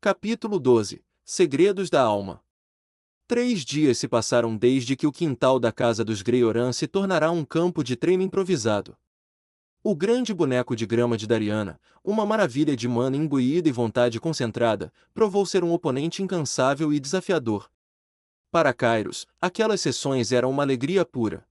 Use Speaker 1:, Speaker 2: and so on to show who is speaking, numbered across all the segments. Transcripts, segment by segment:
Speaker 1: Capítulo 12. Segredos da Alma. 3 dias se passaram desde que o quintal da casa dos Greyoran se tornará um campo de treino improvisado. O grande boneco de grama de Dariana, uma maravilha de mana imbuída e vontade concentrada, provou ser um oponente incansável e desafiador. Para Kairos, aquelas sessões eram uma alegria pura.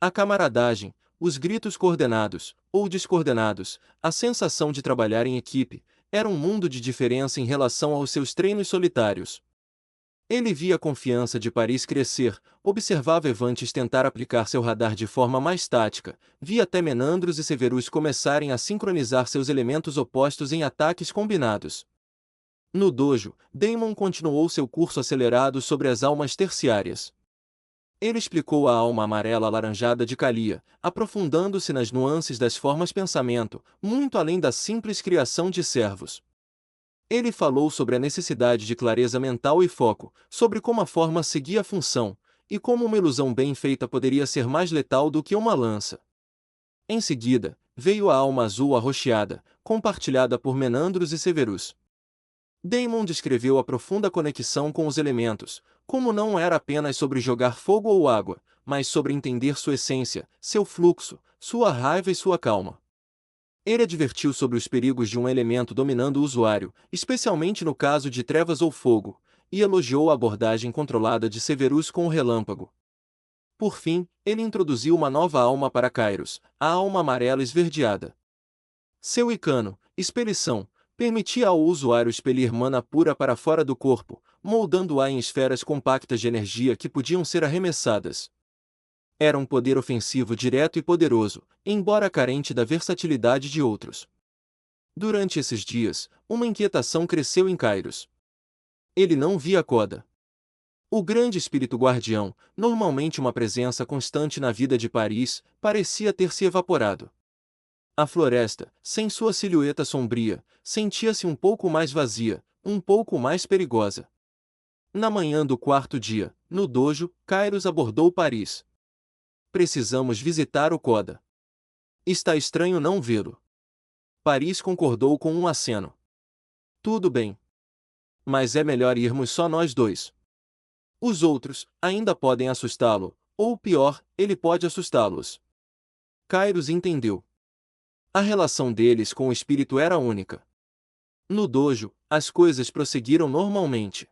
Speaker 1: A camaradagem, os gritos coordenados, ou descoordenados, a sensação de trabalhar em equipe, era um mundo de diferença em relação aos seus treinos solitários. Ele via a confiança de Paris crescer, observava Evantes tentar aplicar seu radar de forma mais tática, via até Menandros e Severus começarem a sincronizar seus elementos opostos em ataques combinados. No dojo, Daemon continuou seu curso acelerado sobre as almas terciárias. Ele explicou a alma amarela-alaranjada de Kalia, aprofundando-se nas nuances das formas pensamento, muito além da simples criação de servos. Ele falou sobre a necessidade de clareza mental e foco, sobre como a forma seguia a função, e como uma ilusão bem feita poderia ser mais letal do que uma lança. Em seguida, veio a alma azul arroxeada, compartilhada por Menandros e Severus. Daemon descreveu a profunda conexão com os elementos, como não era apenas sobre jogar fogo ou água, mas sobre entender sua essência, seu fluxo, sua raiva e sua calma. Ele advertiu sobre os perigos de um elemento dominando o usuário, especialmente no caso de trevas ou fogo, e elogiou a abordagem controlada de Severus com o relâmpago. Por fim, ele introduziu uma nova alma para Kairos, a alma amarela esverdeada. Seu Icano, expelição, permitia ao usuário expelir mana pura para fora do corpo, moldando-a em esferas compactas de energia que podiam ser arremessadas. Era um poder ofensivo direto e poderoso, embora carente da versatilidade de outros. Durante esses dias, uma inquietação cresceu em Kairos. Ele não via Koda. O grande espírito guardião, normalmente uma presença constante na vida de Paris, parecia ter se evaporado. A floresta, sem sua silhueta sombria, sentia-se um pouco mais vazia, um pouco mais perigosa. Na manhã do quarto dia, no dojo, Kairos abordou Paris. Precisamos visitar o Koda. Está estranho não vê-lo. Paris concordou com um aceno. Tudo bem. Mas é melhor irmos só nós dois. Os outros, ainda podem assustá-lo, ou pior, ele pode assustá-los. Kairos entendeu. A relação deles com o espírito era única. No dojo, as coisas prosseguiram normalmente.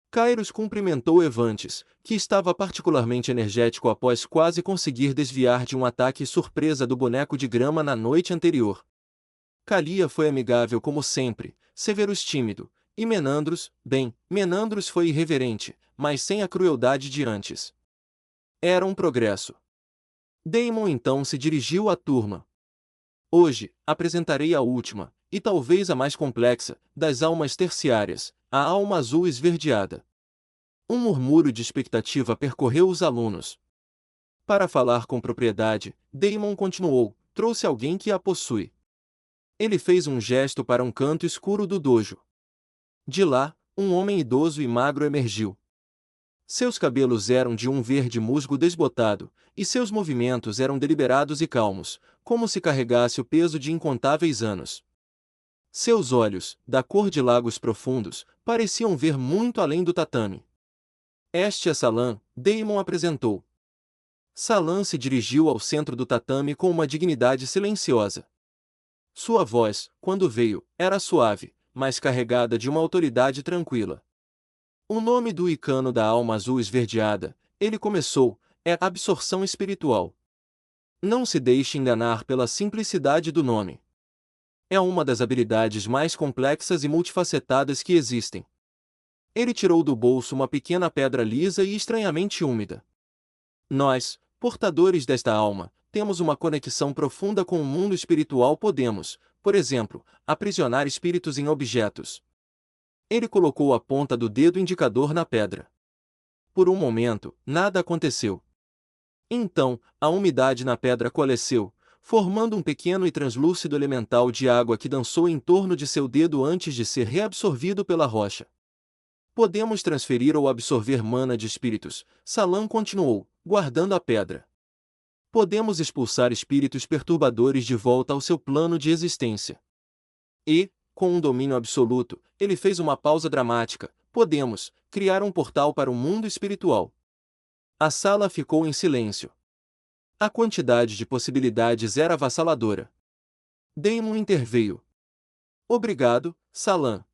Speaker 1: Kairos cumprimentou Evantes, que estava particularmente energético após quase conseguir desviar de um ataque surpresa do boneco de grama na noite anterior. Kalia foi amigável como sempre, Severus tímido, e Menandros, Menandros foi irreverente, mas sem a crueldade de antes. Era um progresso. Daemon então se dirigiu à turma. Hoje, apresentarei a última, e talvez a mais complexa, das almas terciárias, a alma azul esverdeada. Um murmúrio de expectativa percorreu os alunos. Para falar com propriedade, Daemon continuou, trouxe alguém que a possui. Ele fez um gesto para um canto escuro do dojo. De lá, um homem idoso e magro emergiu. Seus cabelos eram de um verde musgo desbotado, e seus movimentos eram deliberados e calmos, como se carregasse o peso de incontáveis anos. Seus olhos, da cor de lagos profundos, pareciam ver muito além do tatame. Este é Salan, Daemon apresentou. Salan se dirigiu ao centro do tatame com uma dignidade silenciosa. Sua voz, quando veio, era suave, mas carregada de uma autoridade tranquila. O nome do Icano da alma azul esverdeada, ele começou, é absorção espiritual. Não se deixe enganar pela simplicidade do nome. É uma das habilidades mais complexas e multifacetadas que existem. Ele tirou do bolso uma pequena pedra lisa e estranhamente úmida. Nós, portadores desta alma, temos uma conexão profunda com o mundo espiritual. Podemos, por exemplo, aprisionar espíritos em objetos. Ele colocou a ponta do dedo indicador na pedra. Por um momento, nada aconteceu. Então, a umidade na pedra coalesceu, formando um pequeno e translúcido elemental de água que dançou em torno de seu dedo antes de ser reabsorvido pela rocha. Podemos transferir ou absorver mana de espíritos, Salan continuou, guardando a pedra. Podemos expulsar espíritos perturbadores de volta ao seu plano de existência. E, com um domínio absoluto, ele fez uma pausa dramática. Podemos criar um portal para o mundo espiritual. A sala ficou em silêncio. A quantidade de possibilidades era avassaladora. Daemon interveio. Obrigado, Salan.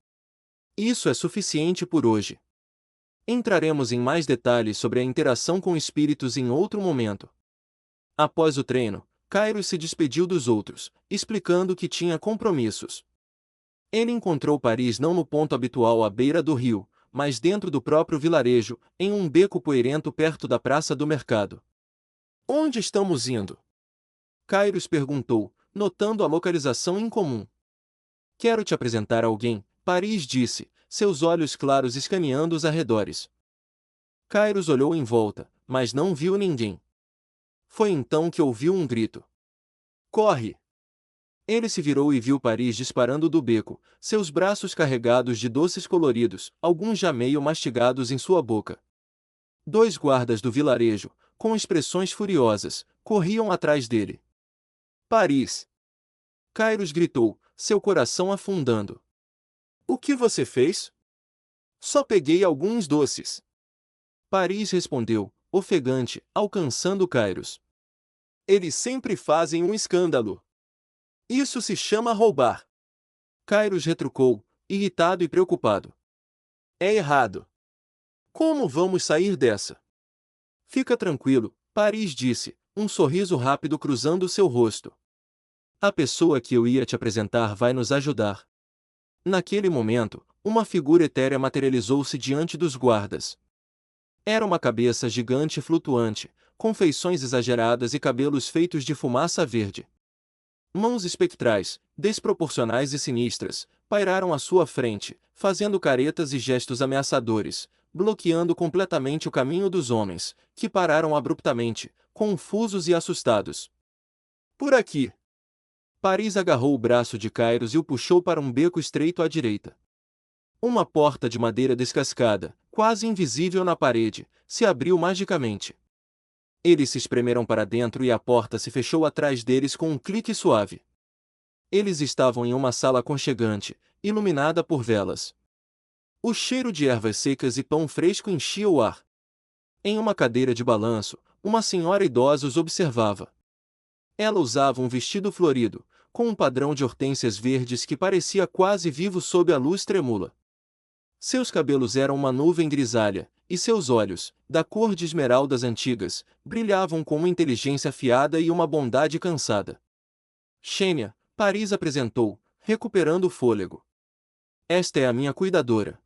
Speaker 1: Isso é suficiente por hoje. Entraremos em mais detalhes sobre a interação com espíritos em outro momento. Após o treino, Kairos se despediu dos outros, explicando que tinha compromissos. Ele encontrou Paris não no ponto habitual à beira do rio, mas dentro do próprio vilarejo, em um beco poeirento perto da praça do mercado. Onde estamos indo? Kairos perguntou, notando a localização incomum. Quero te apresentar alguém, Paris disse, seus olhos claros escaneando os arredores. Kairos olhou em volta, mas não viu ninguém. Foi então que ouviu um grito. Corre! Ele se virou e viu Paris disparando do beco, seus braços carregados de doces coloridos, alguns já meio mastigados em sua boca. 2 guardas do vilarejo, com expressões furiosas, corriam atrás dele. Paris! Kairos gritou, seu coração afundando. O que você fez? Só peguei alguns doces. Paris respondeu, ofegante, alcançando Kairos. Eles sempre fazem um escândalo. Isso se chama roubar. Kairos retrucou, irritado e preocupado. É errado. Como vamos sair dessa? Fica tranquilo, Paris disse, um sorriso rápido cruzando seu rosto. A pessoa que eu ia te apresentar vai nos ajudar. Naquele momento, uma figura etérea materializou-se diante dos guardas. Era uma cabeça gigante e flutuante, com feições exageradas e cabelos feitos de fumaça verde. Mãos espectrais, desproporcionais e sinistras, pairaram à sua frente, fazendo caretas e gestos ameaçadores, bloqueando completamente o caminho dos homens, que pararam abruptamente, confusos e assustados. Por aqui! Paris agarrou o braço de Kairos e o puxou para um beco estreito à direita. Uma porta de madeira descascada, quase invisível na parede, se abriu magicamente. Eles se espremeram para dentro e a porta se fechou atrás deles com um clique suave. Eles estavam em uma sala aconchegante, iluminada por velas. O cheiro de ervas secas e pão fresco enchia o ar. Em uma cadeira de balanço, uma senhora idosa os observava. Ela usava um vestido florido, com um padrão de hortênsias verdes que parecia quase vivo sob a luz tremula. Seus cabelos eram uma nuvem grisalha, e seus olhos, da cor de esmeraldas antigas, brilhavam com uma inteligência afiada e uma bondade cansada. Xênia, Paris apresentou, recuperando o fôlego. Esta é a minha cuidadora.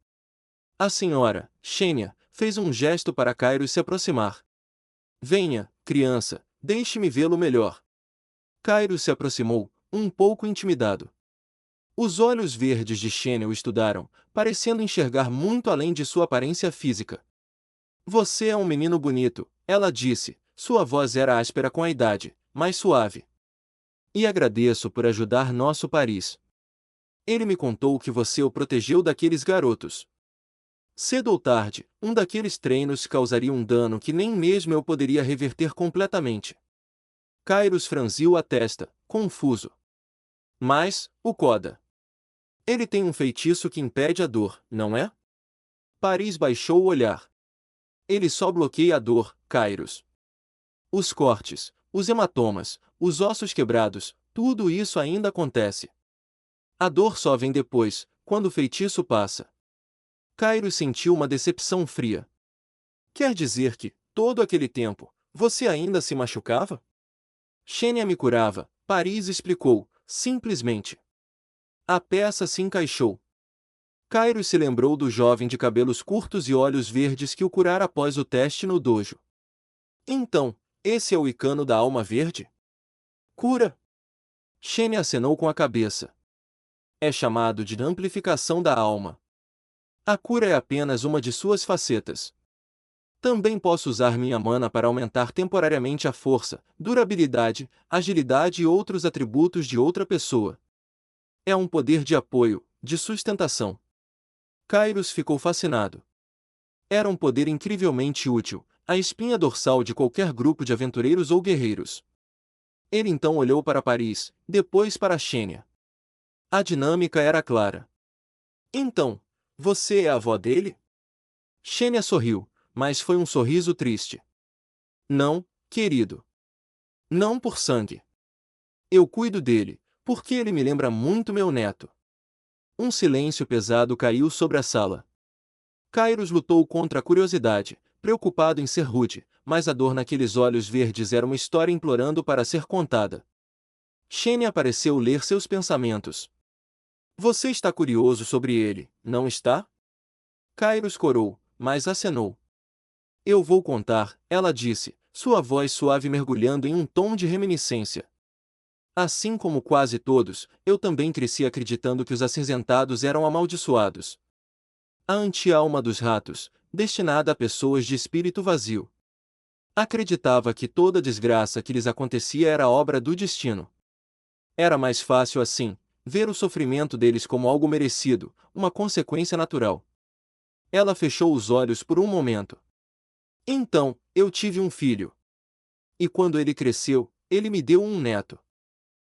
Speaker 1: A senhora, Xênia, fez um gesto para Kairos se aproximar. Venha, criança, deixe-me vê-lo melhor. Kairos se aproximou, um pouco intimidado. Os olhos verdes de Xênia o estudaram, parecendo enxergar muito além de sua aparência física. Você é um menino bonito, ela disse, sua voz era áspera com a idade, mas suave. E agradeço por ajudar nosso Paris. Ele me contou que você o protegeu daqueles garotos. Cedo ou tarde, um daqueles treinos causaria um dano que nem mesmo eu poderia reverter completamente. Kairos franziu a testa, confuso. Mas, o Koda. Ele tem um feitiço que impede a dor, não é? Paris baixou o olhar. Ele só bloqueia a dor, Kairos. Os cortes, os hematomas, os ossos quebrados, tudo isso ainda acontece. A dor só vem depois, quando o feitiço passa. Kairos sentiu uma decepção fria. Quer dizer que, todo aquele tempo, você ainda se machucava? Xênia me curava, Paris explicou, simplesmente. A peça se encaixou. Kairos se lembrou do jovem de cabelos curtos e olhos verdes que o curara após o teste no dojo. Então, esse é o Icano da alma verde? Cura? Xênia acenou com a cabeça. É chamado de amplificação da alma. A cura é apenas uma de suas facetas. Também posso usar minha mana para aumentar temporariamente a força, durabilidade, agilidade e outros atributos de outra pessoa. É um poder de apoio, de sustentação. Kairos ficou fascinado. Era um poder incrivelmente útil, a espinha dorsal de qualquer grupo de aventureiros ou guerreiros. Ele então olhou para Paris, depois para Xênia. A dinâmica era clara. Então, você é a avó dele? Xênia sorriu, mas foi um sorriso triste. Não, querido. Não por sangue. Eu cuido dele, porque ele me lembra muito meu neto. Um silêncio pesado caiu sobre a sala. Kairos lutou contra a curiosidade, preocupado em ser rude, mas a dor naqueles olhos verdes era uma história implorando para ser contada. Xênia pareceu ler seus pensamentos. Você está curioso sobre ele, não está? Kairos corou, mas acenou. Eu vou contar, ela disse, sua voz suave mergulhando em um tom de reminiscência. Assim como quase todos, eu também cresci acreditando que os acinzentados eram amaldiçoados. A anti-alma dos ratos, destinada a pessoas de espírito vazio. Acreditava que toda desgraça que lhes acontecia era obra do destino. Era mais fácil assim, ver o sofrimento deles como algo merecido, uma consequência natural. Ela fechou os olhos por um momento. Então, eu tive um filho. E quando ele cresceu, ele me deu um neto.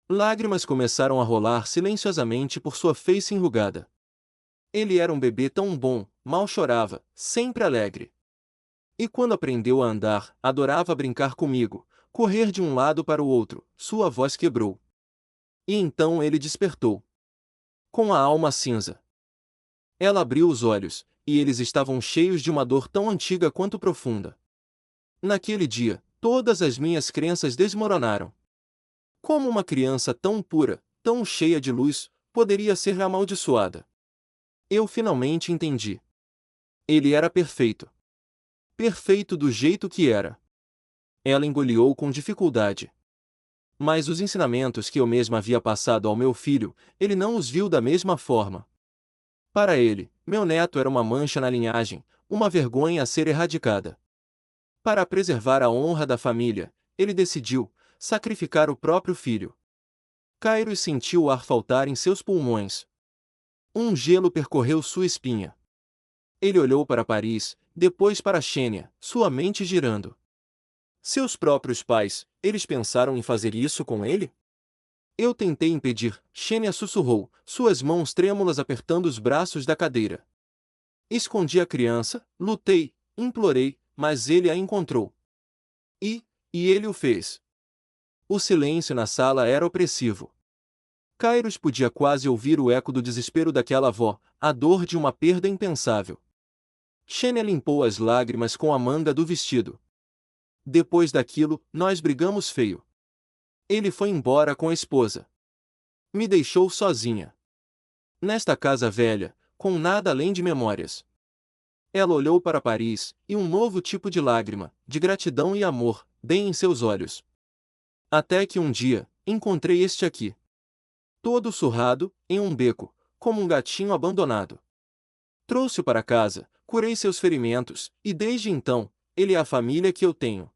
Speaker 1: Lágrimas começaram a rolar silenciosamente por sua face enrugada. Ele era um bebê tão bom, mal chorava, sempre alegre. E quando aprendeu a andar, adorava brincar comigo, correr de um lado para o outro, sua voz quebrou. E então ele despertou. Com a alma cinza. Ela abriu os olhos, e eles estavam cheios de uma dor tão antiga quanto profunda. Naquele dia, todas as minhas crenças desmoronaram. Como uma criança tão pura, tão cheia de luz, poderia ser amaldiçoada? Eu finalmente entendi. Ele era perfeito. Perfeito do jeito que era. Ela engoliu com dificuldade. Mas os ensinamentos que eu mesma havia passado ao meu filho, ele não os viu da mesma forma. Para ele, meu neto era uma mancha na linhagem, uma vergonha a ser erradicada. Para preservar a honra da família, ele decidiu sacrificar o próprio filho. Kairos sentiu o ar faltar em seus pulmões. Um gelo percorreu sua espinha. Ele olhou para Paris, depois para Xênia, sua mente girando. Seus próprios pais, eles pensaram em fazer isso com ele? Eu tentei impedir, Xênia sussurrou, suas mãos trêmulas apertando os braços da cadeira. Escondi a criança, lutei, implorei, mas ele a encontrou. E ele o fez. O silêncio na sala era opressivo. Kairos podia quase ouvir o eco do desespero daquela avó, a dor de uma perda impensável. Xênia limpou as lágrimas com a manga do vestido. Depois daquilo, nós brigamos feio. Ele foi embora com a esposa. Me deixou sozinha. Nesta casa velha, com nada além de memórias. Ela olhou para Paris, e um novo tipo de lágrima, de gratidão e amor, bem em seus olhos. Até que um dia, encontrei este aqui. Todo surrado, em um beco, como um gatinho abandonado. Trouxe-o para casa, curei seus ferimentos, e desde então, ele é a família que eu tenho.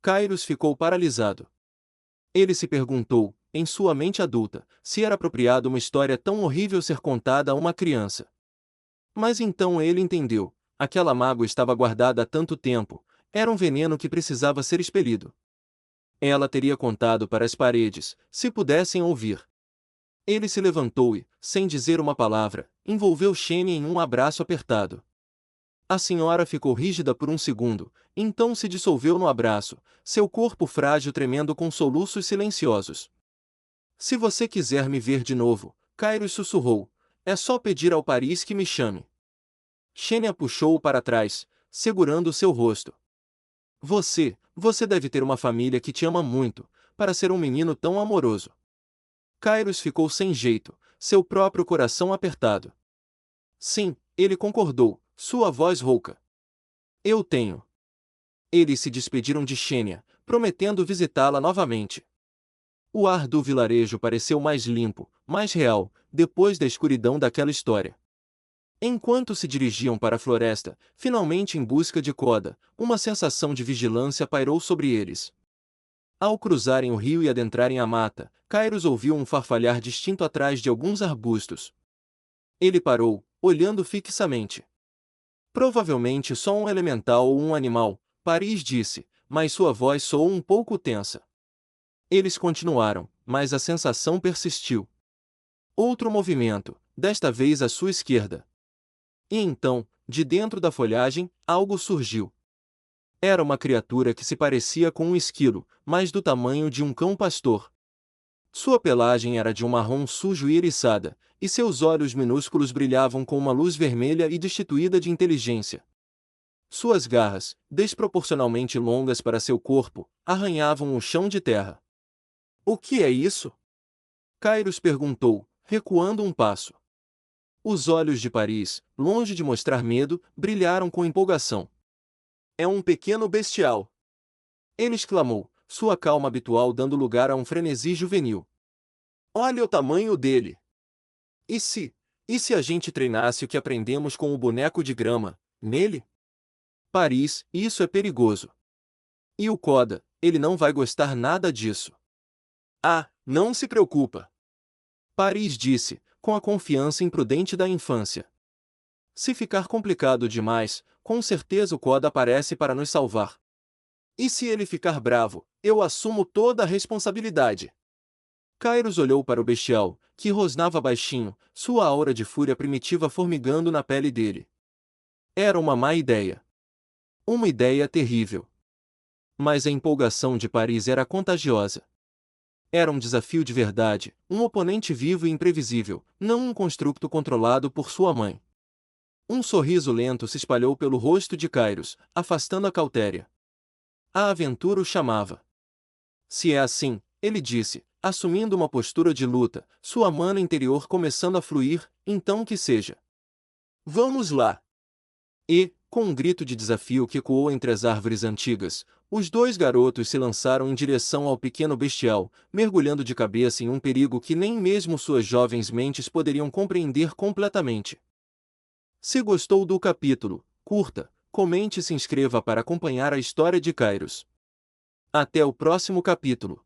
Speaker 1: Kairos ficou paralisado. Ele se perguntou, em sua mente adulta, se era apropriado uma história tão horrível ser contada a uma criança. Mas então ele entendeu, aquela mágoa estava guardada há tanto tempo, era um veneno que precisava ser expelido. Ela teria contado para as paredes, se pudessem ouvir. Ele se levantou e, sem dizer uma palavra, envolveu Xênia em um abraço apertado. A senhora ficou rígida por um segundo, então se dissolveu no abraço, seu corpo frágil tremendo com soluços silenciosos. Se você quiser me ver de novo, Kairos sussurrou, é só pedir ao Paris que me chame. Xênia puxou-o para trás, segurando seu rosto. Você deve ter uma família que te ama muito, para ser um menino tão amoroso. Kairos ficou sem jeito, seu próprio coração apertado. Sim, ele concordou, sua voz rouca. Eu tenho. Eles se despediram de Xênia, prometendo visitá-la novamente. O ar do vilarejo pareceu mais limpo, mais real, depois da escuridão daquela história. Enquanto se dirigiam para a floresta, finalmente em busca de Koda, uma sensação de vigilância pairou sobre eles. Ao cruzarem o rio e adentrarem a mata, Kairos ouviu um farfalhar distinto atrás de alguns arbustos. Ele parou, olhando fixamente. Provavelmente só um elemental ou um animal, Paris disse, mas sua voz soou um pouco tensa. Eles continuaram, mas a sensação persistiu. Outro movimento, desta vez à sua esquerda. E então, de dentro da folhagem, algo surgiu. Era uma criatura que se parecia com um esquilo, mas do tamanho de um cão-pastor. Sua pelagem era de um marrom sujo e eriçada, e seus olhos minúsculos brilhavam com uma luz vermelha e destituída de inteligência. Suas garras, desproporcionalmente longas para seu corpo, arranhavam o chão de terra. "O que é isso?" Kairos perguntou, recuando um passo. Os olhos de Paris, longe de mostrar medo, brilharam com empolgação. "É um pequeno bestial!" ele exclamou, sua calma habitual dando lugar a um frenesi juvenil. "Olha o tamanho dele! E se a gente treinasse o que aprendemos com o boneco de grama, nele? Paris, isso é perigoso. E o Koda, ele não vai gostar nada disso." "Ah, não se preocupa!" Paris disse, com a confiança imprudente da infância. "Se ficar complicado demais, com certeza o Koda aparece para nos salvar. E se ele ficar bravo, eu assumo toda a responsabilidade." Kairos olhou para o bestial, que rosnava baixinho, sua aura de fúria primitiva formigando na pele dele. Era uma má ideia. Uma ideia terrível. Mas a empolgação de Paris era contagiosa. Era um desafio de verdade, um oponente vivo e imprevisível, não um construto controlado por sua mãe. Um sorriso lento se espalhou pelo rosto de Kairos, afastando a cautéria. A aventura o chamava. "Se é assim," ele disse, assumindo uma postura de luta, sua mana interior começando a fluir, "então que seja. Vamos lá!" E, com um grito de desafio que ecoou entre as árvores antigas, os dois garotos se lançaram em direção ao pequeno bestial, mergulhando de cabeça em um perigo que nem mesmo suas jovens mentes poderiam compreender completamente. Se gostou do capítulo, curta, comente e se inscreva para acompanhar a história de Kairos. Até o próximo capítulo.